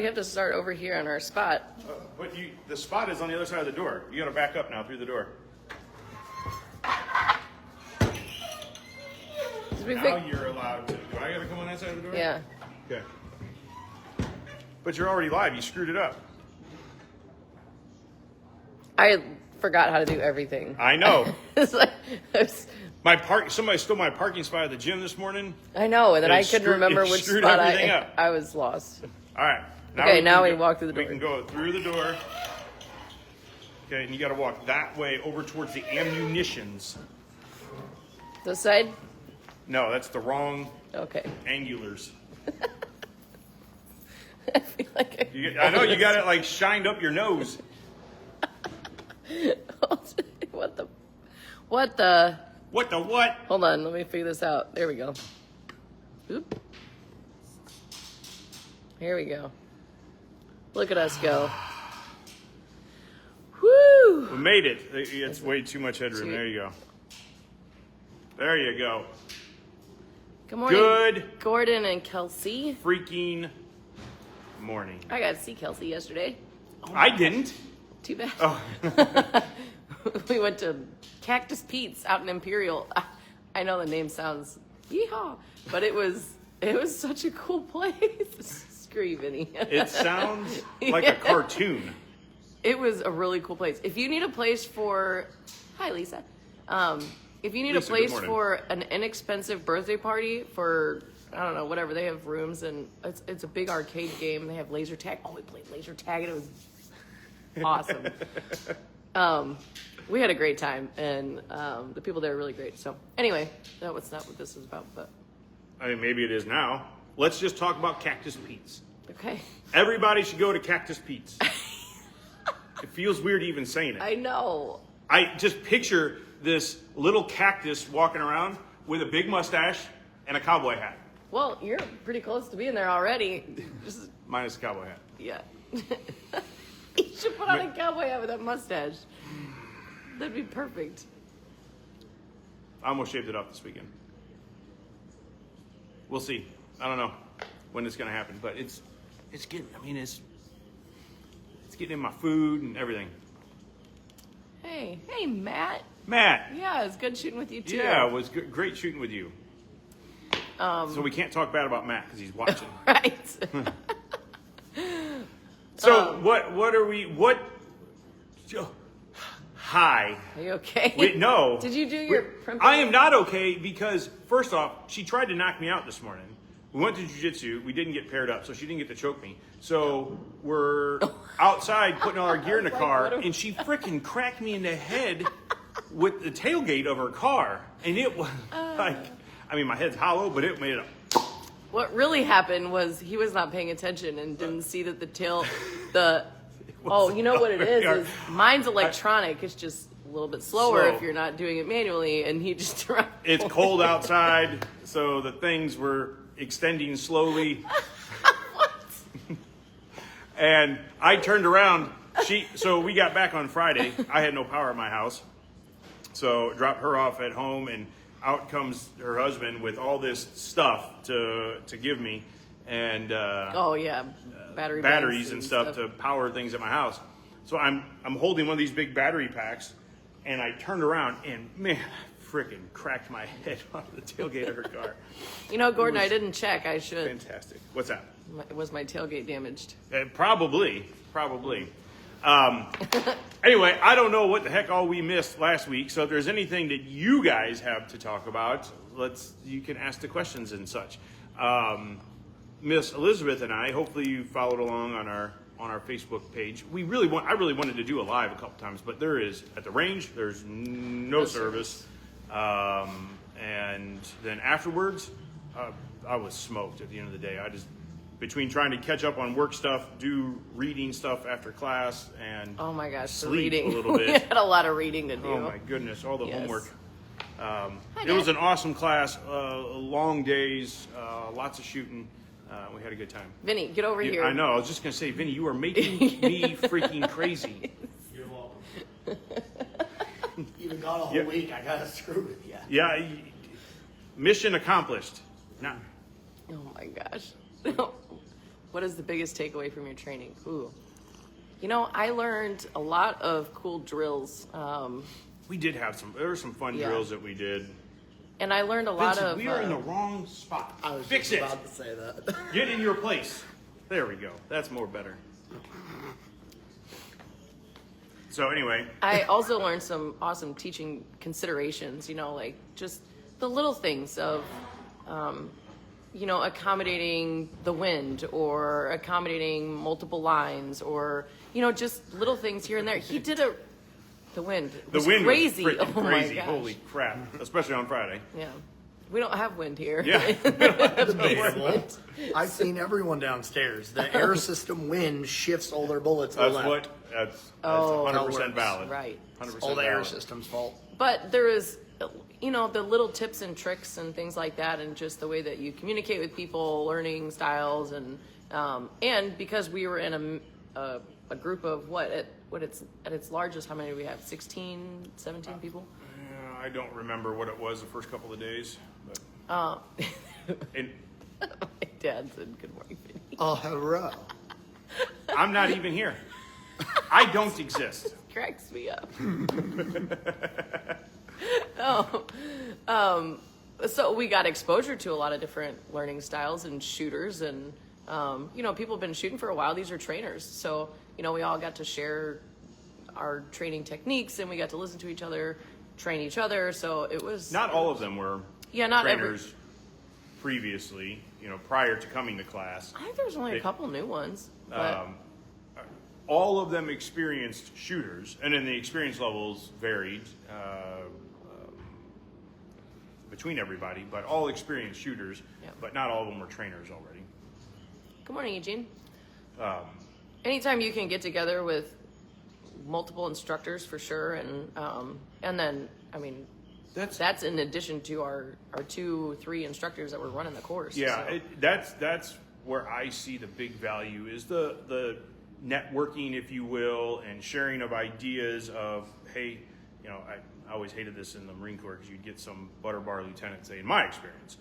have to start over here on our spot. But the spot is on the other side of the door. You got to back up now through the door. Now you're allowed to. Do I got to come on that side of the door? Yeah. Okay. But you're already live. You screwed it up. I forgot how to do everything. I know. It's like, Somebody stole my parking spot at the gym this morning. I know, and then I couldn't remember which spot I was lost. All right. Now we walk through the door. We can go through the door. Okay, and you got to walk that way over towards the ammunitions. This side? No, that's the wrong I angulars. feel like I know you got it like shined up your nose. What the? What? Hold on, let me figure this out. There we go. Oop. Here we go. Look at us go. Woo! We made it. It's way too much headroom. There you go. There you go. Good morning. Good. Gordon and Kelsey. Freaking morning. I got to see Kelsey yesterday. I didn't. Too bad. Oh. We went to Cactus Pete's out in Imperial. I know the name sounds yeehaw, but it was such a cool place. Screw you, Vinny. It sounds like a cartoon. It was a really cool place. If you need a place for, hi Lisa. If you need a place for an inexpensive birthday party for, I don't know, whatever, they have rooms and it's a big arcade game. They have laser tag. Oh, we played laser tag and it was awesome. We had a great time and the people there are really great. So anyway, that was not what this is about, but. I mean, maybe it is now. Let's just talk about Cactus Pete's. Okay. Everybody should go to Cactus Pete's. It feels weird even saying it. I know. I just picture this little cactus walking around with a big mustache and a cowboy hat. Well, you're pretty close to being there already. Just, minus the cowboy hat. Yeah. You should put on a cowboy hat with that mustache. That'd be perfect. I almost shaved it off this weekend. We'll see. I don't know when it's going to happen, but it's getting, it's getting in my food and everything. Hey, Matt. Matt. Yeah, it's good shooting with you too. Yeah, it was great shooting with you. So we can't talk bad about Matt because he's watching. Right. So hi. Are you okay? No. Did you do your primping? I am not okay because, first off, she tried to knock me out this morning. We went to jiu-jitsu. We didn't get paired up, so she didn't get to choke me. So we're outside putting all our gear in the car, and she freaking cracked me in the head with the tailgate of her car. And it was my head's hollow, but it made it up. What really happened was he was not paying attention and didn't see that you know what it is mine's electronic. It's just a little bit slower if you're not doing it manually, and he just It's cold outside, so the things were extending slowly. What? And I turned around. So we got back on Friday. I had no power in my house, so dropped her off at home, and out comes her husband with all this stuff to give me, and batteries and stuff to power things at my house. So I'm holding one of these big battery packs, and I turned around and man, freaking cracked my head off the tailgate of her car. You know, Gordon, I didn't check. I should. Fantastic. What's that? Was my tailgate damaged? Probably. Anyway, I don't know what the heck all we missed last week. So if there's anything that you guys have to talk about, you can ask the questions and such. Miss Elizabeth and I, hopefully you followed along on our Facebook page. I really wanted to do a live a couple times, but there is at the range. There's no service. And then afterwards, I was smoked at the end of the day. Between trying to catch up on work stuff, do reading stuff after class, and oh my gosh, sleep reading. a little bit. We had a lot of reading to do. Oh my goodness, all the homework. It was an awesome class, long days, lots of shooting. We had a good time. Vinny, get over here. I know, I was just going to say, Vinny, you are making me freaking crazy. You're welcome. Even gone a whole week, I got to screw with you. Yeah, mission accomplished. Now, oh my gosh. What is the biggest takeaway from your training? Ooh. I learned a lot of cool drills. We did have there were some fun drills that we did. And I learned a lot Vincent, of... we are in the wrong spot. I was Fix just it. about to say that. Get in your place. There we go. That's more better. So anyway. I also learned some awesome teaching considerations, like just the little things of, accommodating the wind or accommodating multiple lines or, just little things here and there. He did the wind. The wind crazy. was freaking crazy. My gosh. Holy crap. Especially on Friday. Yeah. We don't have wind here. Yeah. Debatable. I've seen everyone downstairs. The air system wind shifts all their bullets to the left. That's Oh, 100% valid. right. 100% All the air valid. system's fault. But there is, the little tips and tricks and things like that, and just the way that you communicate with people, learning styles, and because we were in a group of at its largest, how many do we have? 16, 17 people? Yeah, I don't remember what it was the first couple of days. But and My dad said, "Good morning, Vinny." Oh, hurrah. I'm not even here. I don't exist. Cracks me up. So we got exposure to a lot of different learning styles and shooters, and people have been shooting for a while. These are trainers, so we all got to share our training techniques, and we got to listen to each other, train each other. So it was Not all of them were not trainers previously, prior to coming to class. I think there's only a couple new ones, but All of them experienced shooters, and then the experience levels varied between everybody, but all experienced shooters, Yep. but not all of them were trainers already. Good morning, Eugene. Anytime you can get together with multiple instructors, for sure, and then that's in addition to our 2-3 instructors that were running the course. Yeah, so. that's where I see the big value is the networking, if you will, and sharing of ideas of, hey, I always hated this in the Marine Corps because you'd get some butter bar lieutenant say, in my experience,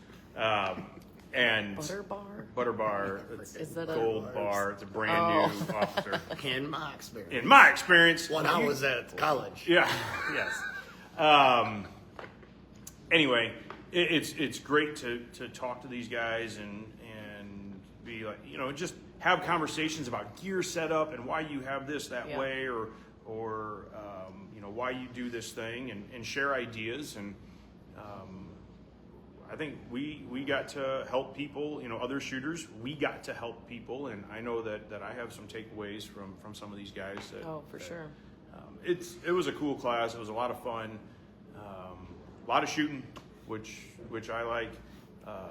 and butter bar, Is that a gold bar, it's a brand new officer. In my experience. In my experience, When I was at college. yeah, yes. Anyway, it's great to talk to these guys and be like, just have conversations about gear setup and why you have this that Yeah. way or why you do this thing and share ideas. And I think we got to help people, other shooters, we got to help people. And I know that I have some takeaways from some of these guys. For sure. It was a cool class. It was a lot of fun. A lot of shooting, which I like.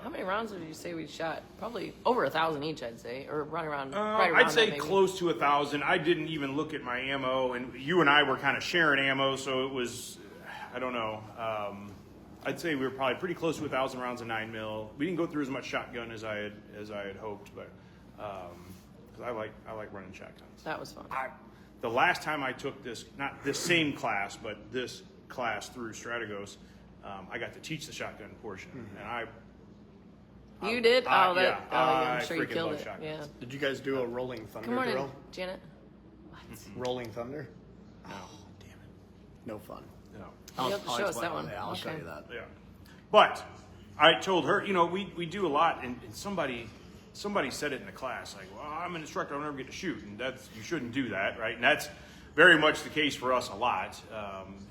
How many rounds did you say we shot? Probably over 1,000 each, I'd say, or right around. I'd say that, maybe. close to 1,000. I didn't even look at my ammo, and you and I were kind of sharing ammo, so it was, I don't know. I'd say we were probably pretty close to 1,000 rounds of 9mm. We didn't go through as much shotgun as I had hoped, but because I like running shotguns. That was fun. The last time I took this, not this same class, but this class through Strategos, I got to teach the shotgun portion, and You did? I I'm sure you freaking killed love it. shotguns. Yeah. Did you guys do a Rolling Thunder Good morning, drill? Janet. Rolling Thunder? No. Oh, damn it. No fun. No. You have to show us explain that it. one. Yeah, I'll show Okay. you that. Yeah. But I told her, we do a lot, and somebody said it in the class, like, well, I'm an instructor, I'll never get to shoot, and you shouldn't do that, right? And that's very much the case for us a lot.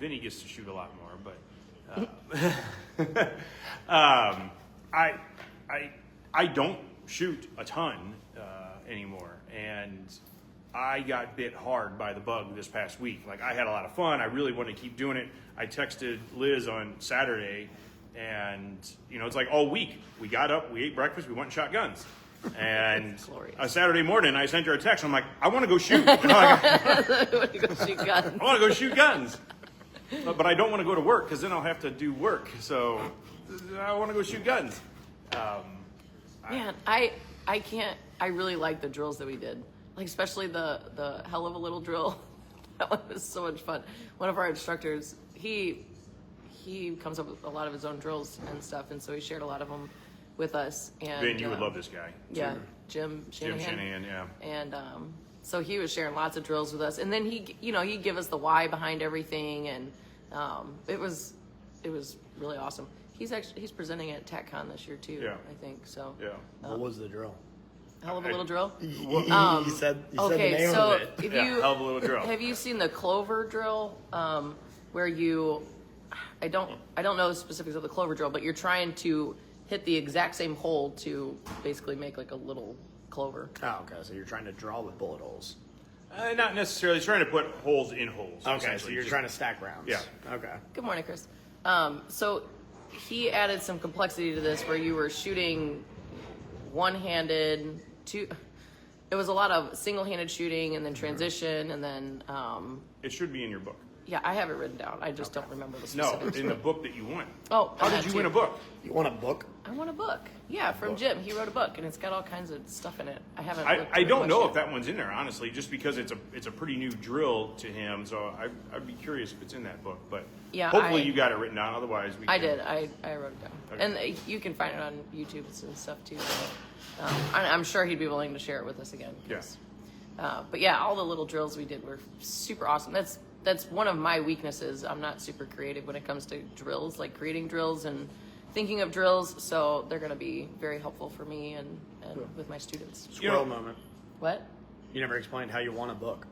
Vinny gets to shoot a lot more, but I don't shoot a ton anymore, and I got bit hard by the bug this past week. Like, I had a lot of fun. I really wanted to keep doing it. I texted Liz on Saturday, and it's like all week. We got up, we ate breakfast, we went and shot guns. And a Saturday morning, I sent her a text. I'm like, I want to go shoot. I want to go shoot guns. I want to go shoot guns. But I don't want to go to work because then I'll have to do work. So I want to go shoot guns. Man, I can't. I really like the drills that we did. Like, especially the hell of a little drill. That one was so much fun. One of our instructors, he comes up with a lot of his own drills and stuff, and so he shared a lot of them with us. And Ben, you would love this guy. Yeah, Jim Shanahan. Jim Shanahan, yeah. And so he was sharing lots of drills with us, and then he'd give us the why behind everything, and it was really awesome. He's presenting at TechCon this year too. Yeah. I think so. Yeah. What was the drill? Hell of a little drill. You said the name so of it. if Yeah, you hell of a little drill. have you seen the clover drill, where I don't know the specifics of the clover drill, but you're trying to hit the exact same hole to basically make like a little clover. Oh, okay. So you're trying to draw with bullet holes. Not necessarily. Trying to put holes in holes. Okay, so essentially. you're Just- trying to stack rounds. Yeah. Okay. Good morning, Chris. So he added some complexity to this where you were shooting one-handed, it was a lot of single-handed shooting and then transition and then, It should be in your book. yeah, I have it written down. I just don't remember the No, specifics. in the book that you won. Oh, How that did you too. win a book? You want a book? I want a book. Yeah, from Jim. He wrote a book, and it's got all kinds of stuff in it. I haven't. I looked at it don't much know yet. if that one's in there, honestly, just because it's a pretty new drill to him. So I'd be curious if it's in that book. But Yeah, hopefully I- you got it written down. Otherwise, we. I can- did. I wrote it down, Okay. and you can find it on YouTube and stuff too. So, I'm sure he'd be willing to share it with us again. 'Cause, but yeah, all the little drills we did were super awesome. That's one of my weaknesses. I'm not super creative when it comes to drills, like creating drills and thinking of drills. So they're going to be very helpful for me and with my students. Squirrel You know- moment. What? You never explained how you won a book.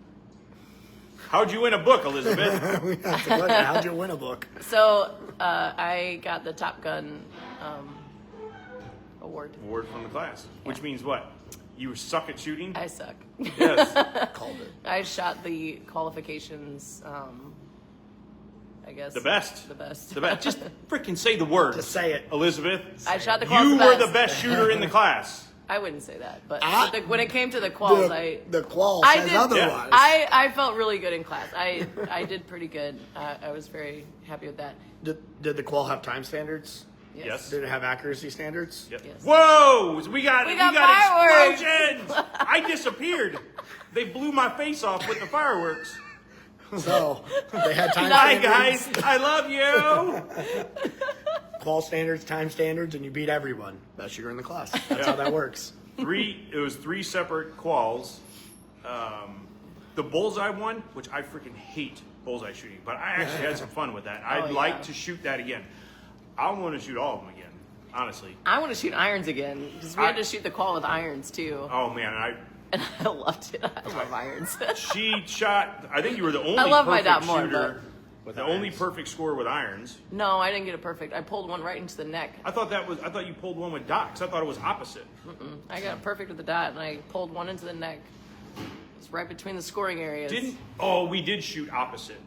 How'd you win a book, Elizabeth? That's the question. How'd you win a book? So I got the Top Gun award. Award from the class, which means what? You suck at shooting. I suck. Yes. Called it. I shot the qualifications. I guess The best. The best. The best. Just freaking say the word. Just say it. Elizabeth. I shot the quals. You were the best shooter in the class. I wouldn't say that, but Ah. when it came to the quals, The qual I says did. otherwise. I felt really good in class. I did pretty good. I was very happy with that. Did the qual have time standards? Yes. Did it have accuracy standards? Yep. Yes. Whoa! We got fireworks. explosions. I disappeared. They blew my face off with the fireworks. So they had time Hi standards, guys, I love you. qual standards, time standards, and you beat everyone. Best shooter in the class. That's how that works. It was three separate quals. The bullseye one, which I freaking hate bullseye shooting, but I actually had some fun with that. I'd like to shoot that again. I want to shoot all of them again, honestly. I want to shoot irons again because we had to shoot the qual with irons too, Oh man, and I loved it. I love irons. she shot. I think you were the only I love my perfect dot more, shooter, With the irons. only perfect score with irons. No, I didn't get it perfect. I pulled one right into the neck. I thought you pulled one with dots. I thought it was opposite. I got it perfect with the dot, and I pulled one into the neck. It's right between the scoring areas. We did shoot opposite.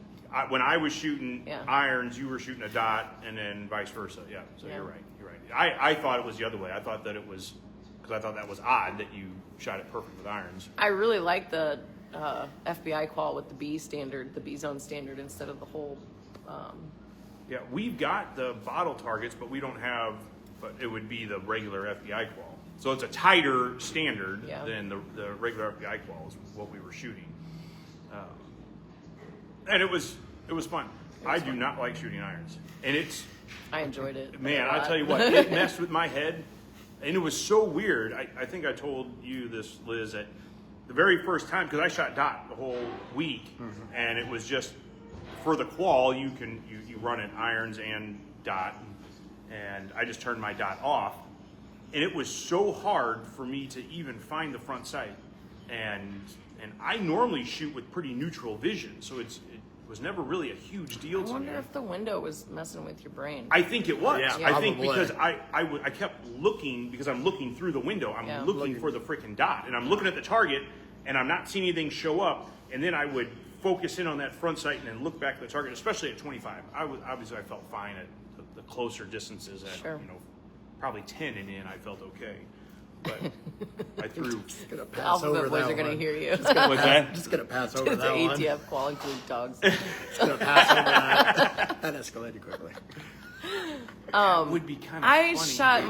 When I was shooting irons, you were shooting a dot, and then vice versa. Yeah, so you're right. You're right. I thought it was the other way. I thought that it was because I thought that was odd that you shot it perfect with irons. I really like the FBI qual with the B standard, the B zone standard instead of the whole. Yeah, we've got the bottle targets, but we don't have. But it would be the regular FBI qual. So it's a tighter standard than the regular FBI qual is what we were shooting. And it was fun. I do not like shooting irons, and I enjoyed it. man, a I lot. tell you what, it messed with my head, and it was so weird. I think I told you this, Liz, that the very first time, because I shot dot the whole week, and it was just for the qual you run it irons and dot, and I just turned my dot off, and it was so hard for me to even find the front sight, and I normally shoot with pretty neutral vision, so it was never really a huge deal I to me. wonder if the window was messing with your brain. I think it was. Yeah, I think probably. because I kept looking, because I'm looking through the window. I'm looking for the freaking dot, and I'm looking at the target, and I'm not seeing anything show up. And then I would focus in on that front sight and then look back at the target, especially at 25. Obviously I felt fine at the closer distances at probably 10 and in. I felt okay, but I threw. Just gonna The pass over alphabet boys that are going to one. hear you. What's that? Just gonna pass over The that one. ATF qual include dogs. Just gonna pass over that. That escalated quickly. Would be kind of. I funny. shot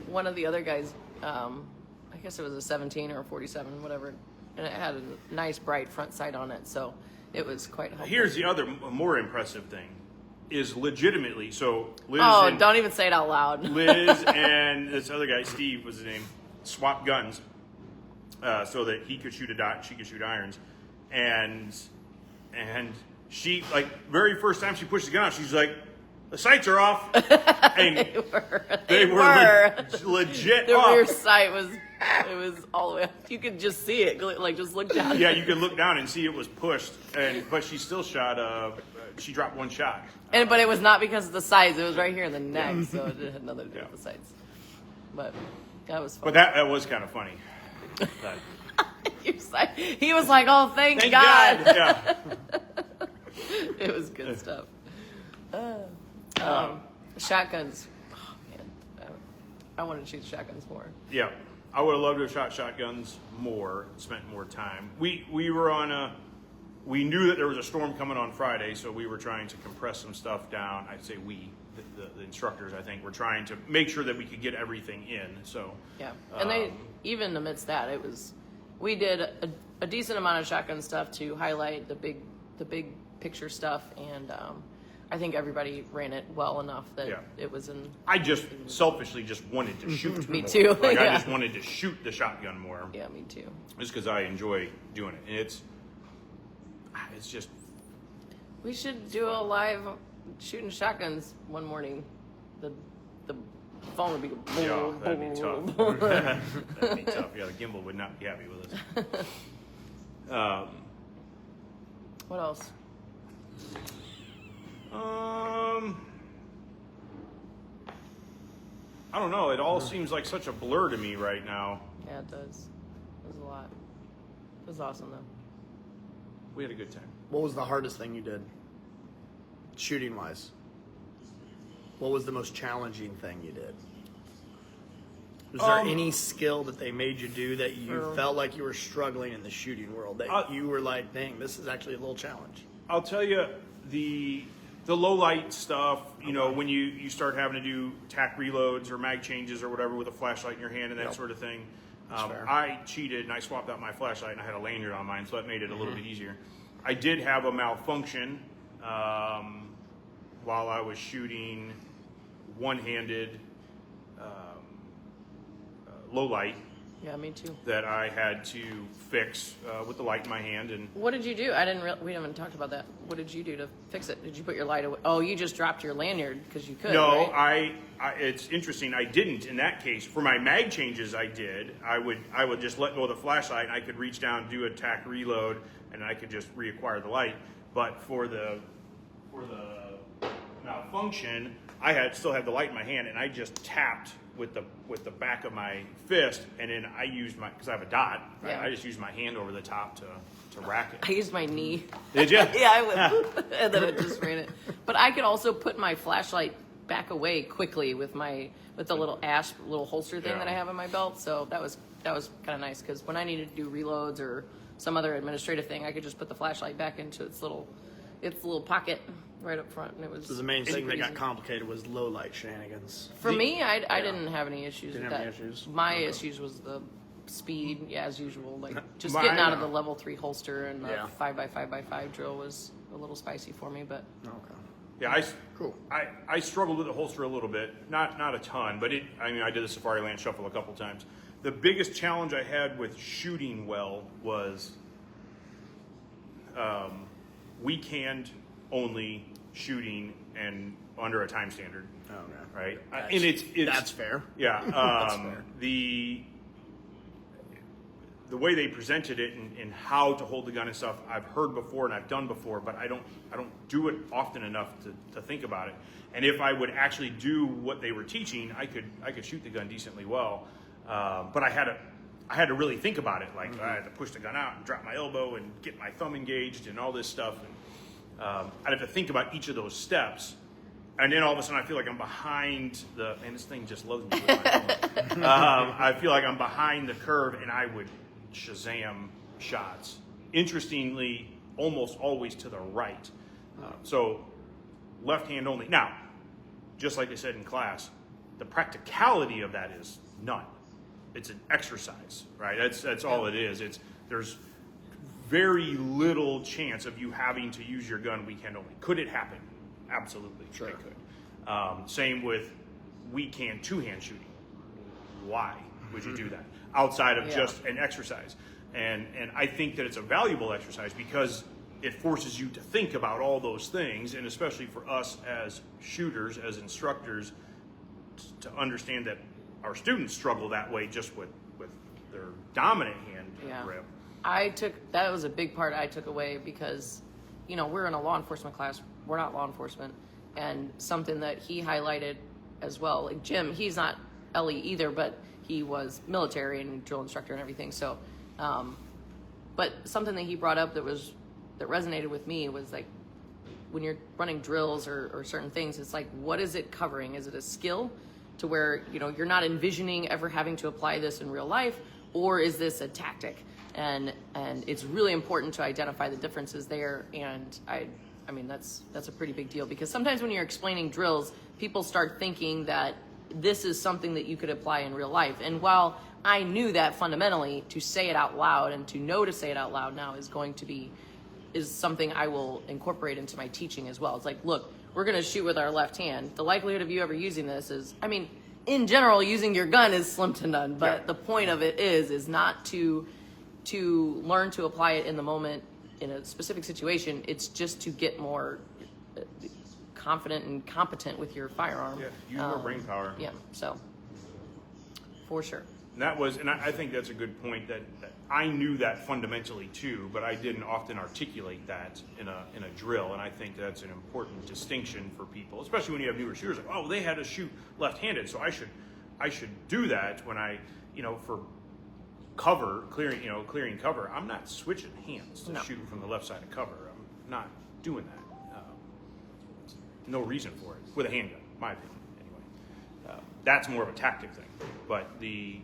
one of the other guys. I guess it was a 17 or a 47, whatever, and it had a nice bright front sight on it, so it was quite helpful. Here's the other more impressive thing. is legitimately, so Liz don't even say it out loud. Liz and this other guy, Steve was his name, swapped guns so that he could shoot a dot, she could shoot irons. And she, like, very first time she pushed the gun out, she's like, the sights are off. And they were legit The off. rear sight was all the way up. You could just see it, like, just look down. Yeah, you could look down and see it was pushed, but she still shot. She dropped one shot. But it was not because of the sights. It was right here in the neck, so it had nothing to do with the sights. But that was fun. But that was kind of funny. He was like, "Oh, thank God." Yeah. It was good stuff. Shotguns. Oh man, I want to shoot shotguns more. Yeah, I would have loved to have shot shotguns more, spent more time. We were on we knew that there was a storm coming on Friday, so we were trying to compress some stuff down. I'd say the instructors, I think, were trying to make sure that we could get everything in. So yeah, and even amidst that, we did a decent amount of shotgun stuff to highlight the big picture stuff, and I think everybody ran it well enough that it was in. I just selfishly just wanted to shoot. Me more. too. Like I just wanted to shoot the shotgun more. Yeah, me too. Just because I enjoy doing it, and it's just. We should do a live shooting shotguns one morning. The phone would be. Yeah, that'd be tough. That'd be tough. Yeah, the gimbal would not be happy with us. What else? I don't know. It all seems like such a blur to me right now. Yeah, it does. It was a lot. It was awesome though. We had a good time. What was the hardest thing you did, shooting wise? What was the most challenging thing you did? Was there any skill that they made you do that you felt like you were struggling in the shooting world, that you were like, dang, this is actually a little challenge? I'll tell you, the low light stuff, you know, when you start having to do tack reloads or mag changes or whatever with a flashlight in your hand and that sort of thing. I cheated and I swapped out my flashlight and I had a lanyard on mine, so that made it a little bit easier. I did have a malfunction while I was shooting one-handed low light. Yeah, me too. That I had to fix with the light in my hand. And what did you do? We haven't talked about that. What did you do to fix it? Did you put your light away? Oh, you just dropped your lanyard because you could. No, right? It's interesting. I didn't in that case. For my mag changes, I did. I would just let go of the flashlight, and I could reach down, do a tack reload, and I could just reacquire the light. But for the malfunction, I still had the light in my hand, and I just tapped with the back of my fist, and then I used because I have a dot. Right? Yeah. I just used my hand over the top to rack it. I used my knee. Did you? Yeah, I went, and then it just ran it. But I could also put my flashlight back away quickly with the little little holster thing that I have in my belt. So that was kind of nice because when I needed to do reloads or some other administrative thing, I could just put the flashlight back into its little pocket right up front, and it was. So the main thing that easy. got complicated was low light shenanigans. For me, I didn't have any issues with Didn't that. have any issues? My issues was the speed, as usual. Like just Mine, getting out of the level 3 holster and the Yeah. 5x5x5 drill was a little spicy for me, but Okay. Yeah, Cool. I struggled with the holster a little bit, not a ton, but I did the Safari Land Shuffle a couple times. The biggest challenge I had with shooting well was weekend only shooing and under a time standard. Oh, okay. Right, and it's that's fair. Yeah, That's fair. The way they presented it and how to hold the gun and stuff, I've heard before and I've done before, but I don't do it often enough to think about it. And if I would actually do what they were teaching, I could shoot the gun decently well. But I had to really think about it. Like I had to push the gun out and drop my elbow and get my thumb engaged and all this stuff. And I'd have to think about each of those steps. And then all of a sudden I feel like I'm behind this thing just loads me with my phone. I feel like I'm behind the curve and I would Shazam shots. Interestingly, almost always to the right. So left hand only. Now, just like I said in class, the practicality of that is none. It's an exercise, right? That's all it is. There's very little chance of you having to use your gun weekend only. Could it happen? Absolutely, Sure. they could. Same with we can two-hand shooting. Why would you do that outside of just an exercise? And I think that it's a valuable exercise because it forces you to think about all those things, and especially for us as shooters, as instructors, to understand that our students struggle that way just with their dominant hand grip. That was a big part I took away because, we're in a law enforcement class. We're not law enforcement. And something that he highlighted as well, like Jim, he's not LE either, but he was military and drill instructor and everything. So, but something that he brought up that resonated with me was like, when you're running drills or certain things, it's like, what is it covering? Is it a skill to where, you're not envisioning ever having to apply this in real life, or is this a tactic? And it's really important to identify the differences there. And I mean, that's a pretty big deal because sometimes when you're explaining drills, people start thinking that this is something that you could apply in real life. And while I knew that fundamentally, to say it out loud and to know to say it out loud now is something I will incorporate into my teaching as well. It's like, look, we're going to shoot with our left hand. The likelihood of you ever using this is, in general, using your gun is slim to none, but the point of it is not to learn to apply it in the moment in a specific situation. It's just to get more confident and competent with your firearm. Yeah, use more brain power. Yeah, so for sure. And I think that's a good point that I knew that fundamentally too, but I didn't often articulate that in a drill. And I think that's an important distinction for people, especially when you have newer shooters. Like, oh, they had to shoot left-handed, so I should do that when I, for cover, clearing cover. I'm not switching hands to shoot from the left side of cover. I'm not doing that. No reason for it with a handgun, my opinion. Anyway, that's more of a tactic thing. But the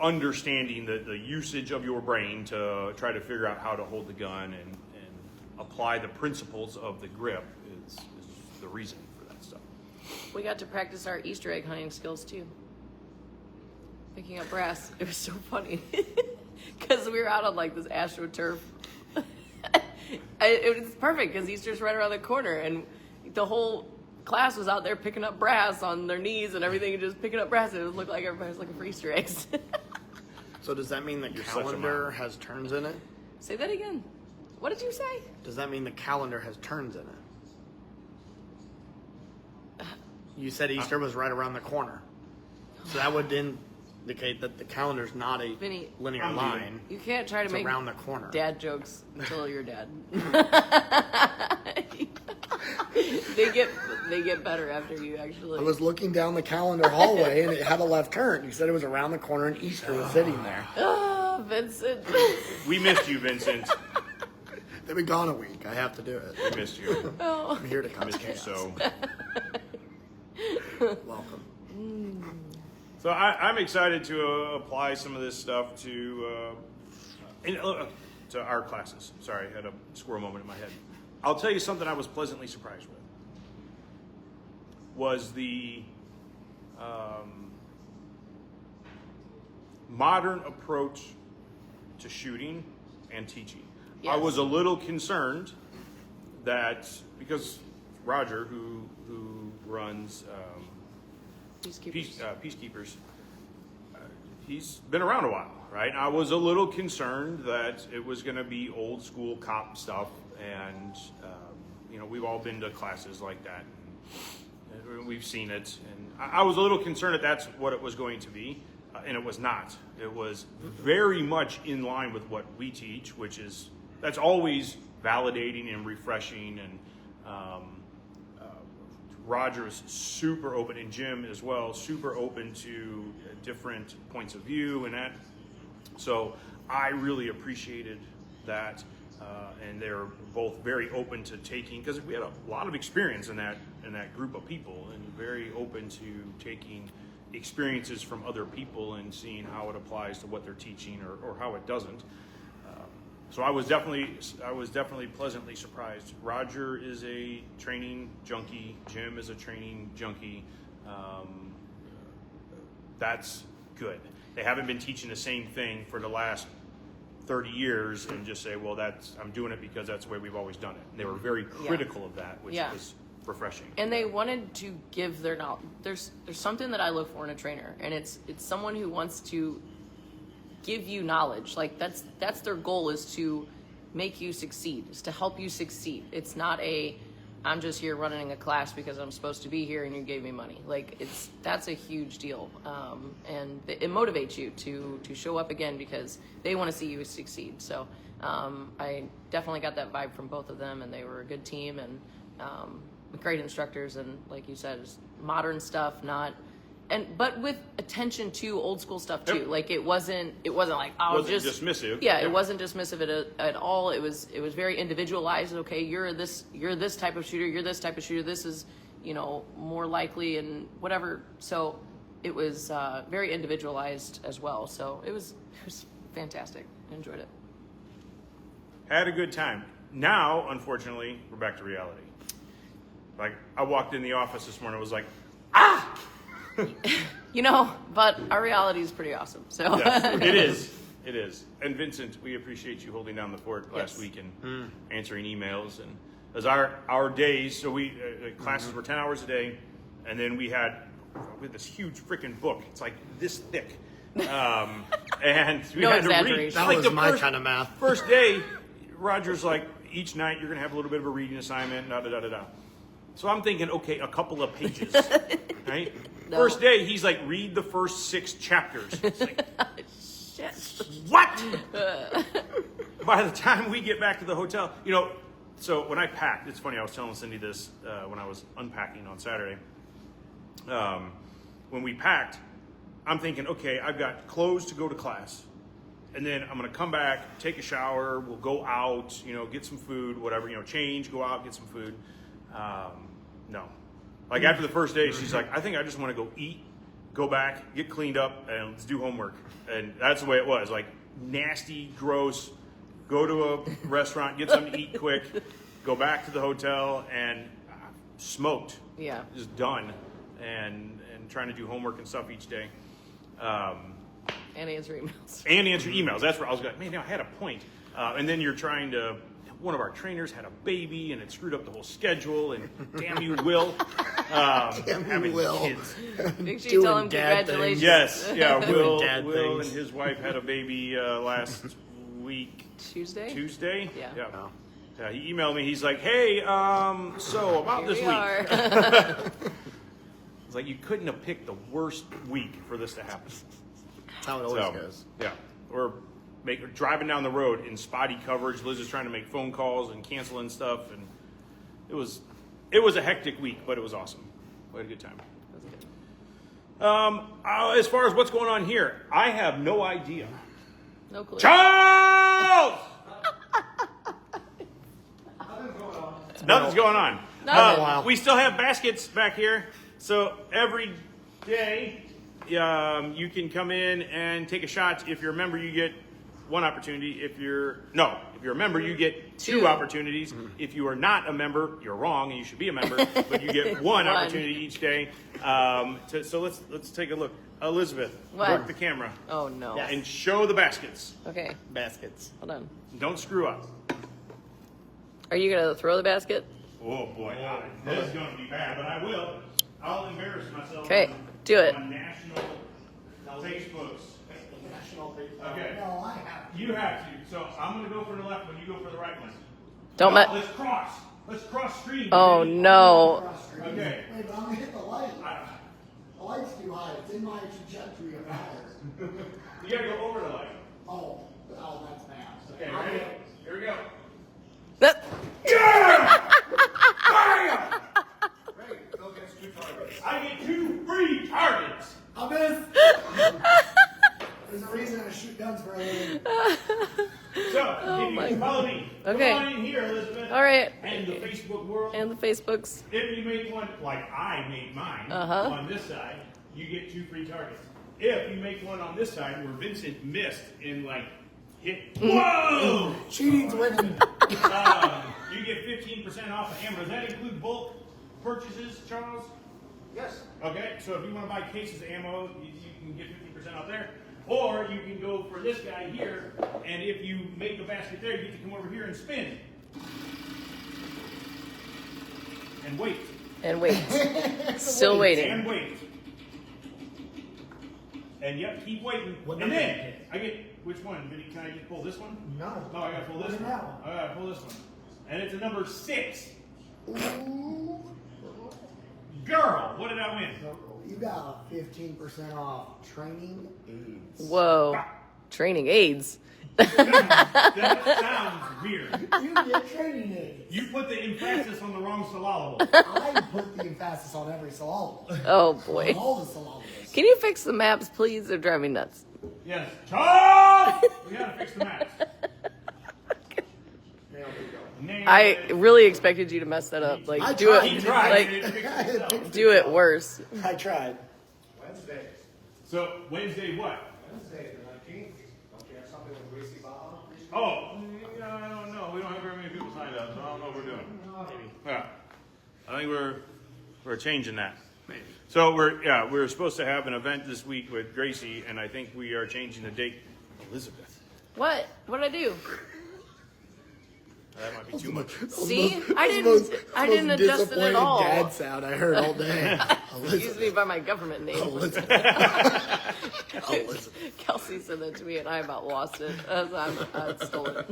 understanding the usage of your brain to try to figure out how to hold the gun and apply the principles of the grip is the reason for that stuff. We got to practice our Easter egg hunting skills too. Picking up brass. It was so funny because we were out on like this AstroTurf. It was perfect because Easter's right around the corner, and the whole class was out there picking up brass on their knees and everything, and just picking up brass. It looked like everybody was looking for Easter eggs. So does that mean the calendar has turns in it? Say that again. What did you say? Does that mean the calendar has turns in it? You said Easter was right around the corner, so that would indicate that the calendar's not a linear line. You can't try to make around the corner. Dad jokes until you're dead. They get better after you actually. I was looking down the calendar hallway and it had a left turn. You said it was around the corner and Easter was sitting there. Oh, Vincent. We missed you, Vincent. They've been gone a week. I have to do it. We missed you. Oh. I'm here to come. Missed you so. Welcome. So I'm excited to apply some of this stuff to our classes. Sorry, I had a squirrel moment in my head. I'll tell you something I was pleasantly surprised with. Was the modern approach to shooting and teaching. Yes. I was a little concerned that because Roger, who runs Peacekeepers, he's been around a while, right? I was a little concerned that it was going to be old school cop stuff, and we've all been to classes like that, and we've seen it, and I was a little concerned that that's what it was going to be, and it was not. It was very much in line with what we teach, that's always validating and refreshing, and Roger is super open, and Jim as well, super open to different points of view and that. So I really appreciated that, and they're both very open to taking, because we had a lot of experience in that group of people, and very open to taking experiences from other people and seeing how it applies to what they're teaching or how it doesn't. So I was definitely pleasantly surprised. Roger is a training junkie. Jim is a training junkie. That's good. They haven't been teaching the same thing for the last 30 years and just say, well, I'm doing it because that's the way we've always done it. And they were very critical of that, which was refreshing. And they wanted to give their knowledge. There's something that I look for in a trainer, and it's someone who wants to give you knowledge. Like that's their goal, is to make you succeed, is to help you succeed. It's not I'm just here running a class because I'm supposed to be here and you gave me money. Like that's a huge deal. And it motivates you to show up again because they want to see you succeed. So I definitely got that vibe from both of them, and they were a good team and great instructors. And like you said, it's modern stuff, but with attention to old school stuff too. Like it wasn't like wasn't dismissive. Yeah, it wasn't dismissive at all. It was very individualized. Okay, you're this type of shooter. You're this type of shooter. This is more likely and whatever. So it was very individualized as well. So it was fantastic. I enjoyed it. Had a good time. Now, unfortunately, we're back to reality. Like I walked in the office this morning. I was like, but our reality is pretty awesome. So yeah, it is. And Vincent, we appreciate you holding down the fort last week and answering emails. And as our days, so we classes were 10 hours a day, and then we had this huge freaking book. It's like this thick, and we had to read. That like was my kind of math. First day, Roger's like, each night you're gonna have a little bit of a reading assignment. Da da da da da. So I'm thinking, okay, a couple of pages, right? No. First day, he's like, read the first 6 chapters. It's like, shit. What? By the time we get back to the hotel, so when I packed, it's funny, I was telling Cindy this when I was unpacking on Saturday. When we packed, I'm thinking, okay, I've got clothes to go to class. And then I'm going to come back, take a shower, we'll go out, get some food, whatever, change, go out, get some food. No. Like after the first day, she's like, I think I just want to go eat, go back, get cleaned up, and let's do homework. And that's the way it was. Like nasty, gross, go to a restaurant, get something to eat quick, go back to the hotel, and smoked. Yeah. Just done. And trying to do homework and stuff each day. And answer emails. That's where I was like, man, I had a point. And then you're trying to... One of our trainers had a baby, and it screwed up the whole schedule. And damn you, Will! Damn you, Will! Kids. Make sure you tell him congratulations. Yes, yeah. Will things. and his wife had a baby last week. Tuesday. Yeah. Yeah. He emailed me. He's like, "Hey, so about this week." It's like you couldn't have picked the worst week for this to happen. That's how it always goes. Yeah. Or driving down the road in spotty coverage. Liz is trying to make phone calls and canceling stuff, and it was a hectic week, but it was awesome. We had a good time. As far as what's going on here, I have no idea. No clue. Charles! Nothing's going on. Nothing. We still have baskets back here, so every day you can come in and take a shot. If you're a member, you get one opportunity. If you're a member, you get 2 opportunities. Mm-hmm. If you are not a member, you're wrong, and you should be a member. But you get one opportunity each day. So let's take a look. Elizabeth, work the camera. Oh no! Yes. And show the baskets. Okay. Baskets. Hold on. Don't screw up. Are you gonna throw the basket? Oh boy, this is gonna be bad, but I will. I'll embarrass myself. Okay, do it. On national Facebooks. Okay. No, I have to. You have to. So I'm going to go for the left one. You go for the right one. Don't let. Let's cross. Let's cross streams. Oh baby. no. Okay. Wait, but I'm gonna hit the light. The light's too high. It's in my trajectory of fire. You got to go over the light. Oh, that's fast. Okay, ready? Here we go. That. Yeah! Bam! Great. Phil gets 2 targets. I get 2 free targets. I missed. There's a reason I shoot guns for a living. So, if you can follow me. Okay. Come on in here, Elizabeth. All right. And the Facebook world. And the Facebooks. If you make one, like I made mine, on this side, you get 2 free targets. If you make one on this side where Vincent missed and hit, whoa! Cheating's winning. You get 15% off of ammo. Does that include bulk purchases, Charles? Yes. Okay, so if you want to buy cases of ammo, you can get 15% off there. Or you can go for this guy here, and if you make a basket there, you get to come over here and spin. And wait. And wait. Still waiting. And wait. And yep, keep waiting. What And number then did you I get which one? Vinny, can I just pull this one? No. No, I gotta pull this Look one. at that one. I gotta pull this one. And it's a number 6. Ooh. Girl, what did I win? You got 15% off training aids. Whoa. Training aids. That sounds weird. You get training aids. You put the emphasis on the wrong syllable. I put the emphasis on every syllable. Oh boy. On all the syllables. Can you fix the maps, please? They're driving me nuts. Yes. Charles! We gotta fix the maps. I really expected you to mess that up. Like, I do tried. He it. tried. Like, It fixed itself. do it worse. I tried. Wednesday. So, Wednesday what? Wednesday, the 19th. Don't you have something with Gracie Bob? Oh, I don't know. We don't have very many people signed up, so I don't know what we're doing. Maybe. Yeah. I think we're changing that. Maybe. So we're supposed to have an event this week with Gracie, and I think we are changing the date. Elizabeth. What? What did I do? That might be too much. See? I didn't adjust it at all. Dad sound I heard all day. Excuse me by my government name. Elizabeth. Kelsey said that to me, and I about lost it. I stole it.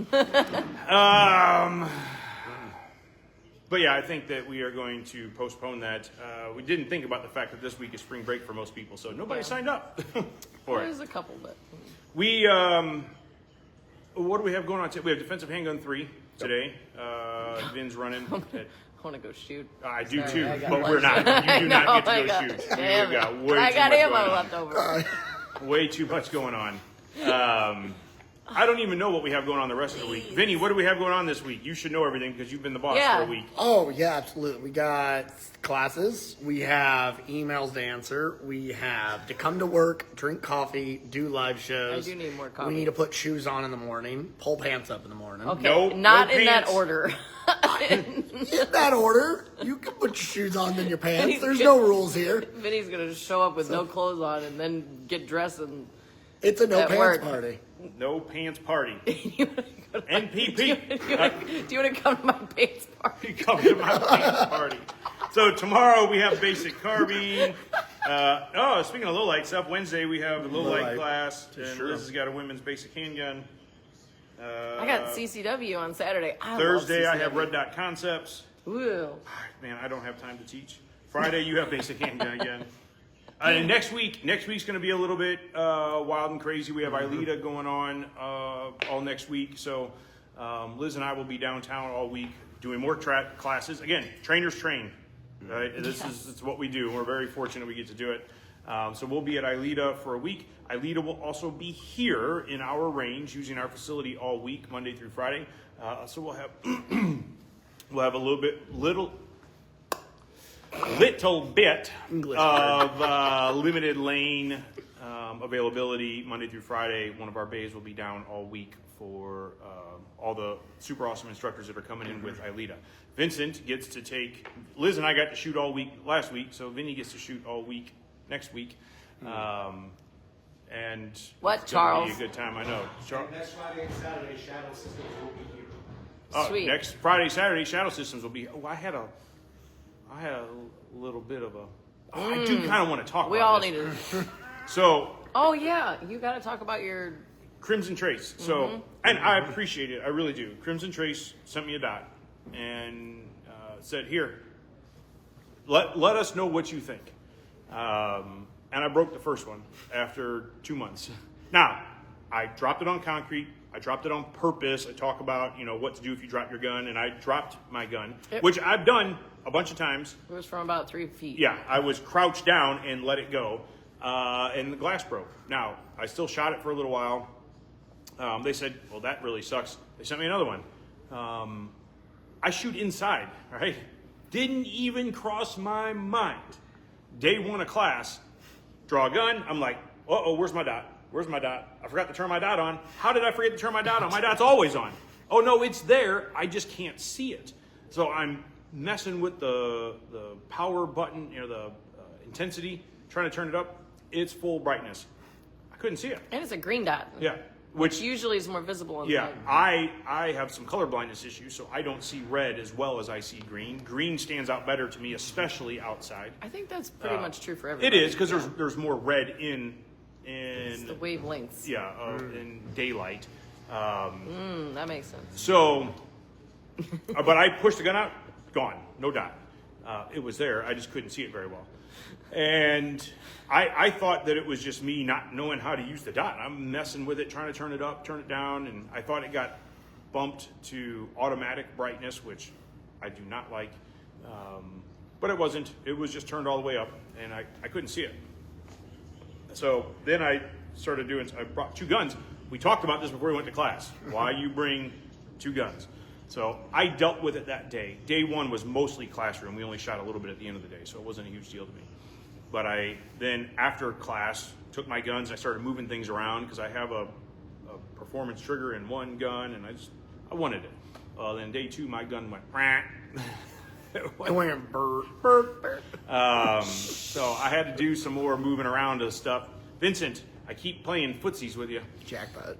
But yeah, I think that we are going to postpone that. We didn't think about the fact that this week is spring break for most people, so nobody signed up for it. There's a couple, but We, what do we have going on today? We have defensive handgun 3 today. Vin's running. I want to go shoot. I do Sorry, too, I got but one. we're not. You do not get I to go got- shoot. Damn We've got it. way I too got much ammo going on. left over. Way too much going on. I don't even know what we have going on the rest of the week. Vinny, what do we have going on this week? You should know everything because you've been the boss Yeah. for a week. Oh, yeah, absolutely. We got classes. We have emails to answer. We have to come to work, drink coffee, do live shows. I do need more coffee. We need to put shoes on in the morning, pull pants up in the morning. Okay, No- not no in that pants. order. In that order, you can put your shoes on then your pants. He's There's good. no rules here. Vinny's gonna show up with no clothes on and then get dressed and It's a no At pants work. party. No pants party. you wanna go to- NPP. do you want to come to my pants party? Come to my pants party. So tomorrow we have basic carbine. Speaking of low light stuff, Wednesday we have a low light Low-light. class, and Sure. Liz has got a women's basic handgun. I got CCW on Saturday. I Thursday love I have CCW. red dot concepts. Ooh. Man, I don't have time to teach. Friday you have basic handgun again. And next week's going to be a little bit wild and crazy. We have ILETA going on all next week. So Liz and I will be downtown all week doing more track classes. Again, trainers train. Right? It's what we do. We're very fortunate we get to do it. So we'll be at ILETA for a week. ILETA will also be here in our range using our facility all week, Monday through Friday. So we'll have a little bit English of limited lane availability Monday through Friday. One of our bays will be down all week for all the super awesome instructors that are coming in with ILETA. Vincent gets to take, Liz and I got to shoot all week last week, so Vinny gets to shoot all week next week. And What, it's gonna Charles? be a good time, I know. Next Friday and Saturday, Shadow Systems will be here. Sweet. Next Friday, Saturday, Shadow Systems will be. Oh, I had a little bit of a. Oh, I do kind of want to talk. We about all this. need to. So Oh yeah, you got to talk about your. Crimson Trace. So, and I appreciate it. I really do. Crimson Trace sent me a dot and said, "Here, let us know what you think." And I broke the first one after 2 months. Now, I dropped it on concrete. I dropped it on purpose. I talk about what to do if you drop your gun, and I dropped my gun, Yep. which I've done a bunch of times. It was from about 3 feet. Yeah, I was crouched down and let it go, and the glass broke. Now, I still shot it for a little while. They said, well, that really sucks. They sent me another one. I shoot inside, all right? Didn't even cross my mind. Day 1 of class, draw a gun. I'm like, uh-oh, where's my dot? Where's my dot? I forgot to turn my dot on. How did I forget to turn my dot on? My dot's always on. Oh, no, it's there. I just can't see it. So I'm messing with the power button, the intensity, trying to turn it up. It's full brightness. I I couldn't see it. And it's a green dot. Yeah. Which usually is more visible in Yeah, light. I have some color blindness issues, so I don't see red as well as I see green. Green stands out better to me, especially outside. I think that's pretty much true for It everybody. is, because there's more red in It's the wavelengths. in daylight. That makes sense. So, but I pushed the gun out, gone, no dot. It was there, I just couldn't see it very well. And I thought that it was just me not knowing how to use the dot. I'm messing with it, trying to turn it up, turn it down, and I thought it got bumped to automatic brightness, which I do not like. But it wasn't. It was just turned all the way up, and I couldn't see it. So then I started doing, I brought 2 guns. We talked about this before we went to class. Why you bring 2 guns. So I dealt with it that day. Day 1 was mostly classroom. We only shot a little bit at the end of the day, so it wasn't a huge deal to me. But I then, after class, took my guns. I started moving things around because I have a performance trigger in one gun, and I wanted it. Then day 2, my gun went. It went burp. So I had to do some more moving around of stuff. Vincent, I keep playing footsies with you. Jackpot.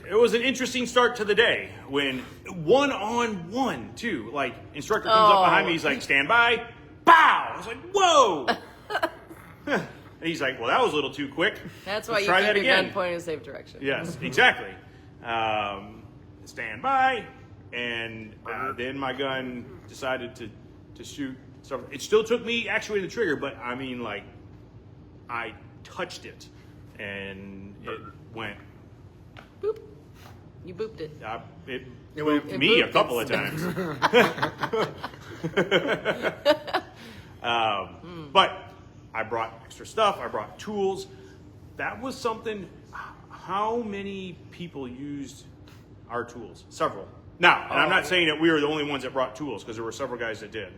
It was an interesting start to the day when 1-on-1 too. Like, instructor comes up behind me, he's like, stand by, bow! I was like, whoa! And he's like, well, that was a little too quick. That's why Let's you try keep that your again. gun pointing in the safe direction. Yes, exactly. Stand by, and then my gun decided to shoot. So it still took me actuating the trigger, but I mean, like, I touched it, and it went. Boop. You booped it. It went- booped me a booped couple of times. But I brought extra stuff. I brought tools. That was something. How many people used our tools? Several. Now, and I'm not saying that we were the only ones that brought tools, because there were several guys that did.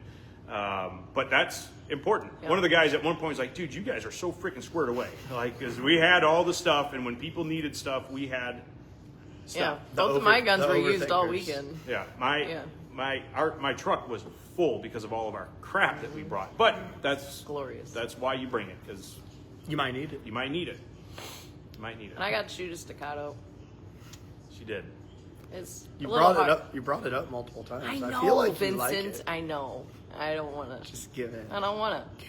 But that's important. Yeah. One of the guys at one point was like, dude, you guys are so freaking squared away. Like, because we had all the stuff, and when people needed stuff, we had stuff. Yeah. Both of my guns the were used all overthinkers. weekend. Yeah, Yeah. my truck was full because of all of our crap that we brought. But that's Glorious. That's why you bring it, because You might need it. you might need it. You might need it. And I got to shoot a staccato. She did. It's You a little brought it hard. up. You brought it up multiple times. I know, feel like Vincent. you like it. I know. I don't want to. Just give it. I don't want to.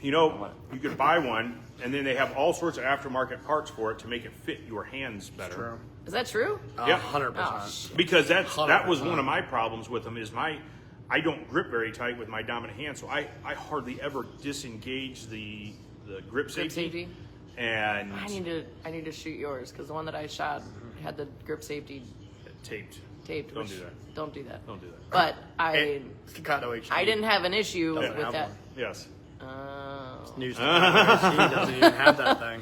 You know, you could buy one, and then they have all sorts of aftermarket parts for it to make it fit your hands better. True. Is that true? Yeah. 100%. Oh, Because that was 100%. one of my problems with them is I don't grip very tight with my dominant hand, so I hardly ever disengage the grip safety. safety? And I need to shoot yours because the one that I shot had the grip safety taped. taped. Don't which- do that. Don't do that. Don't do that. But Staccato HD. I didn't have an issue Doesn't with have that. one. Yes. Oh. New Staccato HD doesn't even have that thing.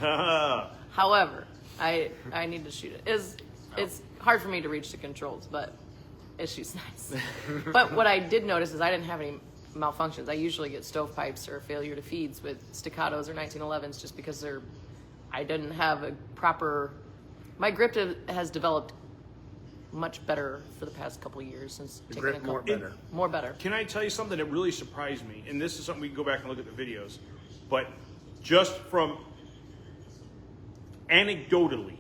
However, I need to shoot it. It's hard for me to reach the controls, but it shoots nice. But what I did notice is I didn't have any malfunctions. I usually get stovepipes or failure to feeds with staccatos or 1911s just because I didn't have a proper. My grip has developed much better for the past couple of years since taking grip a couple. more better. More better. Can I tell you something that really surprised me? And this is something we can go back and look at the videos. But just from anecdotally,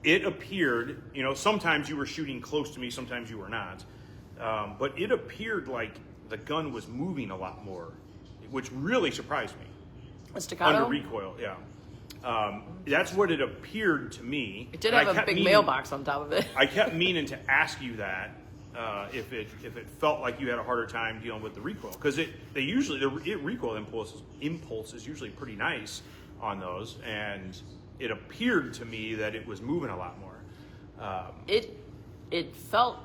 it appeared, sometimes you were shooting close to me, sometimes you were not. But it appeared like the gun was moving a lot more, which really surprised me. A staccato. Under recoil, yeah. That's what it appeared to me. It did And I have a kept big meaning- mailbox on top of it. I kept meaning to ask you that if it felt like you had a harder time dealing with the recoil, because the recoil impulse is usually pretty nice on those, and it appeared to me that it was moving a lot more. It felt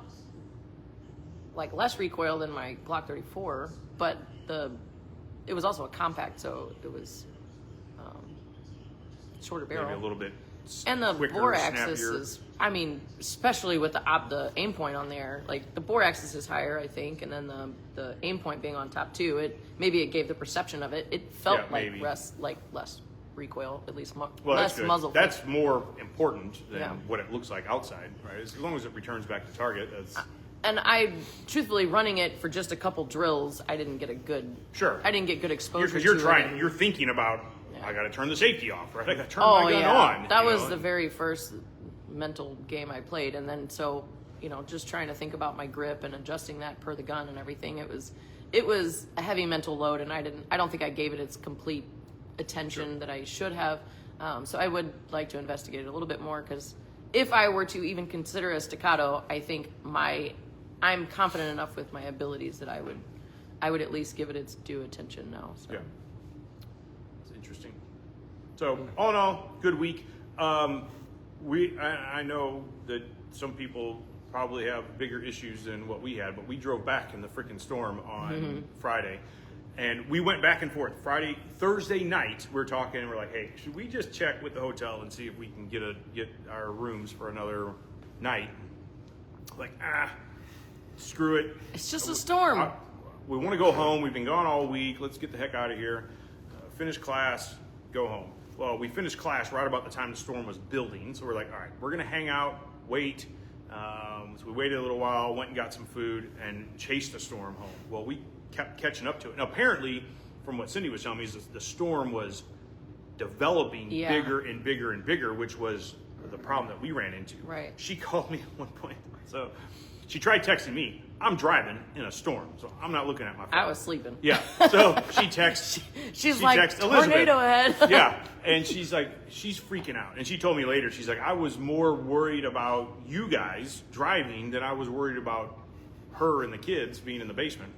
like less recoil than my Glock 34, but it was also a compact, so it was shorter barrel. Maybe a little bit And the quicker, bore axis snappier. is, especially with the aim point on there, like the bore axis is higher, I think, and then the aim point being on top too, maybe it gave the perception of it. It felt Yeah, maybe. less recoil, at least Well, less that's good. muzzle. That's more important than Yeah. what it looks like outside, right? As long as it returns back to target, that's and I, truthfully, running it for just a couple drills, I didn't get a good. Sure. I didn't get good exposure. Because you're to trying, it. you're thinking about, I got to turn the safety off, right? I got to turn Oh my gun yeah, on. that you was know? the very first mental game I played, and then so just trying to think about my grip and adjusting that per the gun and everything. It was a heavy mental load, and I don't think I gave it its complete attention that I should have. So I would like to investigate it a little bit more, because if I were to even consider a staccato, I think I'm confident enough with my abilities that I would at least give it its due attention now. So. Yeah. It's interesting. So, all in all, good week. I know that some people probably have bigger issues than what we had, but we drove back in the freaking storm on Friday. And we went back and forth. Thursday night, we're talking, and we're like, hey, should we just check with the hotel and see if we can get our rooms for another night? Like, screw it. It's just a storm. We want to go home. We've been gone all week. Let's get the heck out of here. Finish class, go home. Well, we finished class right about the time the storm was building. So we're like, all right, we're going to hang out, wait. So we waited a little while, went and got some food, and chased the storm home. Well, we kept catching up to it. Now, apparently, from what Cindy was telling me, is the storm was developing bigger and bigger and bigger, which was the problem that we ran into. Right. She called me at one point. So she tried texting me. I'm driving in a storm, so I'm not looking at my phone. I was sleeping. Yeah. So she texts. She's like, texts tornado ahead. Yeah. And she's like, she's freaking out. And she told me later, she's like, I was more worried about you guys driving than I was worried about her and the kids being in the basement.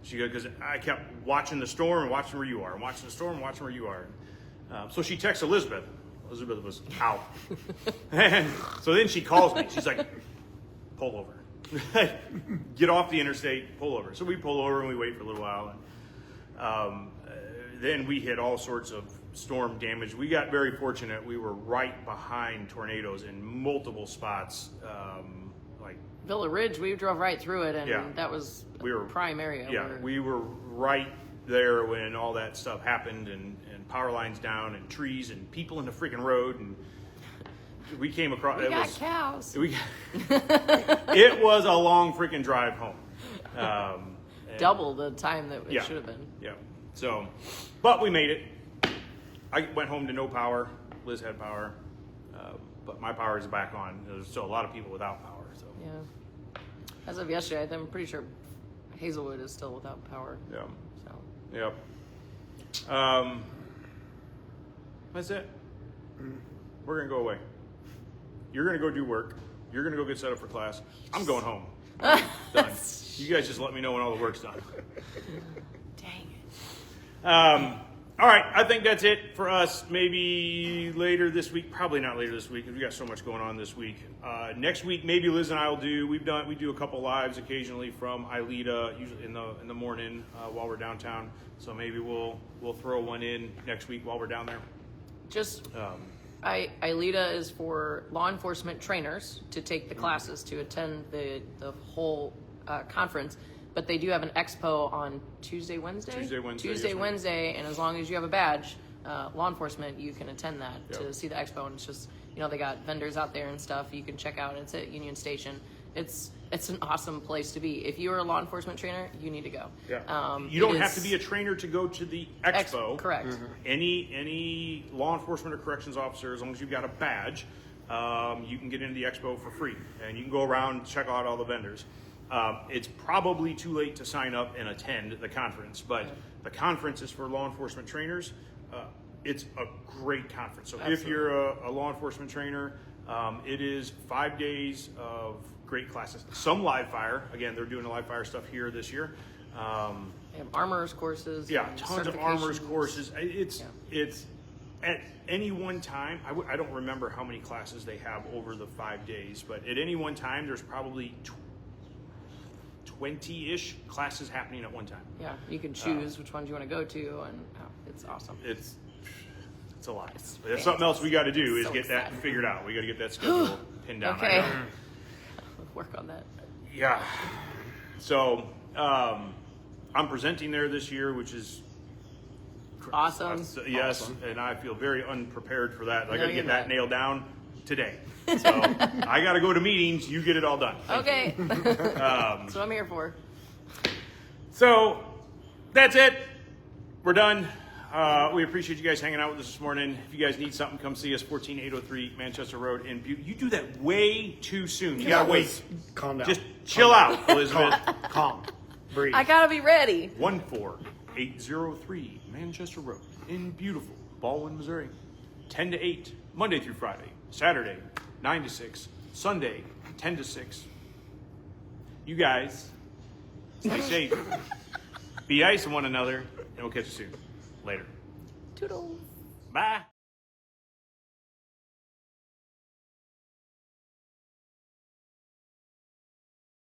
She goes, because I kept watching the storm and watching where you are, and watching the storm and watching where you are. So she texts Elizabeth. Elizabeth was out. And so then she calls me. She's like, pull over. Get off the interstate, pull over. So we pull over and we wait for a little while. And then we hit all sorts of storm damage. We got very fortunate. We were right behind tornadoes in multiple spots. Like Villa Ridge, we drove right through it, and Yeah. that was a We were- prime area. Yeah, we were right there when all that stuff happened, and power lines down, and trees, and people in the freaking road, and we came across. We got cows. It was a long freaking drive home. And- Double the time that it Yeah. should have been. Yeah. So, but we made it. I went home to no power. Liz had power, but my power is back on. There's still a lot of people without power. So Yeah. As of yesterday, I'm pretty sure Hazelwood is still without power. yeah. So Yep. That's it. We're gonna go away. You're gonna go do work. You're gonna go get set up for class. I'm going home. Done. You guys just let me know when all the work's done. dang it. All right, I think that's it for us. Maybe later this week. Probably not later this week because we got so much going on this week. Next week, maybe Liz and I will do. We do a couple lives occasionally from Ileta, usually in the morning while we're downtown. So maybe we'll throw one in next week while we're down there. Just ILETA is for law enforcement trainers to take the classes to attend the whole conference, but they do have an expo on Tuesday, Wednesday, yes, ma'am. Wednesday, and as long as you have a badge, law enforcement, you can attend that to see the expo. And it's just, they got vendors out there and stuff you can check out. It's at Union Station. It's an awesome place to be. If you're a law enforcement trainer, you need to go. Yeah. You don't have to be a trainer to go to the expo. Correct. Mm-hmm. Any law enforcement or corrections officer, as long as you've got a badge, you can get into the expo for free, and you can go around and check out all the vendors. It's probably too late to sign up and attend the conference, but the conference is for law enforcement trainers. It's a great conference. So if you're a law enforcement trainer, it is 5 days of great classes. Some live fire. Again, they're doing the live fire stuff here this year. They have armorers courses. Yeah, and tons of armorers certifications. courses. It's at any one time. I don't remember how many classes they have over the 5 days, but at any one time, there's probably 20-ish classes happening at one time. Yeah, you can choose which ones you want to go to, and it's awesome. It's a lot. That's something else we got to do is So get that exciting. figured out. We got to get that schedule pinned down. Okay. I know. Work on that. Yeah. So I'm presenting there this year, which is Awesome. yes, and I feel very unprepared for that. I No, got to you're get that not. nailed down. today. So I got to go to meetings. You get it all done. Thank Okay. That's what I'm here for. So that's it. We're done. We appreciate you guys hanging out with us this morning. If you guys need something, come see us, 14803 Manchester Road in Butte. You do that way too soon. You got to wait. Calm down. Just chill out, Elizabeth. Calm. Breathe. I gotta be ready. 14803 Manchester Road in beautiful Baldwin, Missouri. 10 to 8, Monday through Friday. Saturday, 9 to 6. Sunday, 10 to 6. You guys, stay safe. Be nice to one another, and we'll catch you soon. Later. Toodles. Bye.